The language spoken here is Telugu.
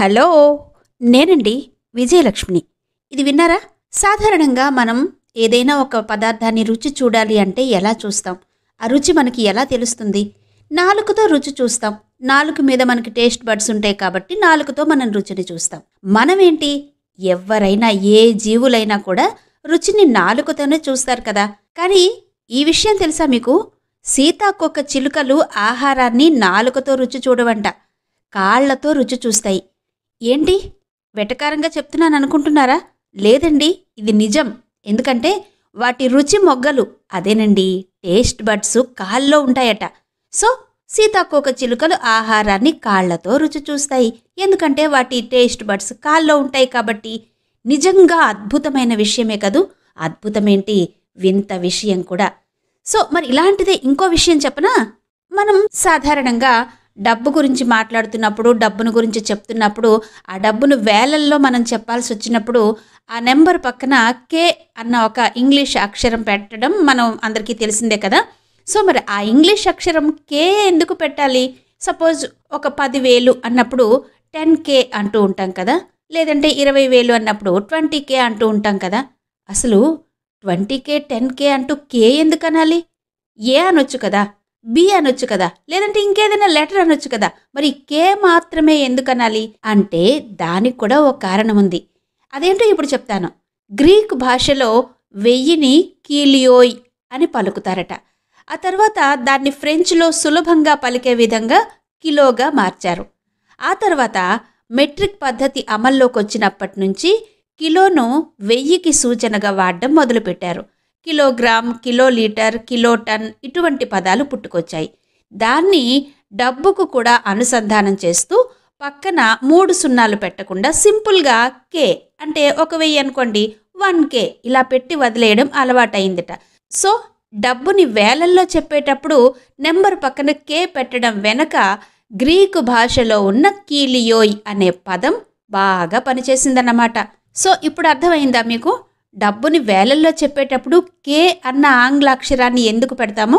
హలో, నేనండి విజయలక్ష్మిని. ఇది విన్నారా? సాధారణంగా మనం ఏదైనా ఒక పదార్థాన్ని రుచి చూడాలి అంటే ఎలా చూస్తాం? ఆ రుచి మనకి ఎలా తెలుస్తుంది? నాలుకతో రుచి చూస్తాం. నాలుక మీద మనకి టేస్ట్ బడ్స్ ఉంటాయి కాబట్టి నాలుకతో మనం రుచిని చూస్తాం. మనమేంటి, ఎవరైనా ఏ జీవులైనా కూడా రుచిని నాలుకతోనే చూస్తారు కదా. కానీ ఈ విషయం తెలుసా మీకు? సీతాకోక చిలుకలు ఆహారాన్ని నాలుకతో రుచి చూడవంట, కాళ్లతో రుచి చూస్తాయి. ఏంటి, వెటకారంగా చెప్తున్నాను అనుకుంటున్నారా? లేదండి, ఇది నిజం. ఎందుకంటే వాటి రుచి మొగ్గలు, అదేనండి టేస్ట్ బడ్స్ కాళ్ళలో ఉంటాయట. సో సీతాకోక చిలుకలు ఆహారాన్ని కాళ్లతో రుచి చూస్తాయి, ఎందుకంటే వాటి టేస్ట్ బడ్స్ కాళ్ళలో ఉంటాయి కాబట్టి. నిజంగా అద్భుతమైన విషయమే కదూ. అద్భుతమేంటి, వింత విషయం కూడా. సో మరి ఇలాంటిదే ఇంకో విషయం చెప్పనా? మనం సాధారణంగా డబ్బు గురించి మాట్లాడుతున్నప్పుడు, డబ్బును గురించి చెప్తున్నప్పుడు, ఆ డబ్బును వేలల్లో మనం చెప్పాల్సి వచ్చినప్పుడు ఆ నెంబర్ పక్కన కే అన్న ఒక ఇంగ్లీష్ అక్షరం పెట్టడం మనం అందరికీ తెలిసిందే కదా. సో మరి ఆ ఇంగ్లీష్ అక్షరం కే ఎందుకు పెట్టాలి? సపోజ్ ఒక 10,000 అన్నప్పుడు 10K అంటూ ఉంటాం కదా, లేదంటే 20,000 అన్నప్పుడు 20K అంటూ ఉంటాం కదా. అసలు 20K 10K అంటూ కే ఎందుకు అనాలి? ఏ అనొచ్చు కదా, బి అనొచ్చు కదా, లేదంటే ఇంకేదైనా లెటర్ అనొచ్చు కదా. మరి కే మాత్రమే ఎందుకనాలి అంటే దానికి కూడా ఒక కారణం ఉంది. అదేంటో ఇప్పుడు చెప్తాను. గ్రీక్ భాషలో 1000ని కీలియోయ్ అని పలుకుతారట. ఆ తర్వాత దాన్ని ఫ్రెంచ్లో సులభంగా పలికే విధంగా కిలోగా మార్చారు. ఆ తర్వాత మెట్రిక్ పద్ధతి అమల్లోకి వచ్చినప్పటి నుంచి కిలోను 1000కి సూచనగా వాడడం మొదలుపెట్టారు. కిలోగ్రామ్, కిలోలీటర్, కిలోటన్ ఇటువంటి పదాలు పుట్టుకొచ్చాయి. దాన్ని డబ్బుకు కూడా అనుసంధానం చేస్తూ పక్కన 3 సున్నాలు పెట్టకుండా సింపుల్గా కే అంటే 1000 అనుకోండి, 1K ఇలా పెట్టి వదిలేయడం అలవాటైందిట. సో డబ్బుని వేలల్లో చెప్పేటప్పుడు నెంబర్ పక్కన కే పెట్టడం వెనక గ్రీకు భాషలో ఉన్న కీలియోయ్ అనే పదం బాగా పనిచేసిందన్నమాట. సో ఇప్పుడు అర్థమైందా మీకు? డబ్బుని వేలల్లో చెప్పేటప్పుడు కే అన్న ఆంగ్ల అక్షరాన్ని ఎందుకు పెడతామో?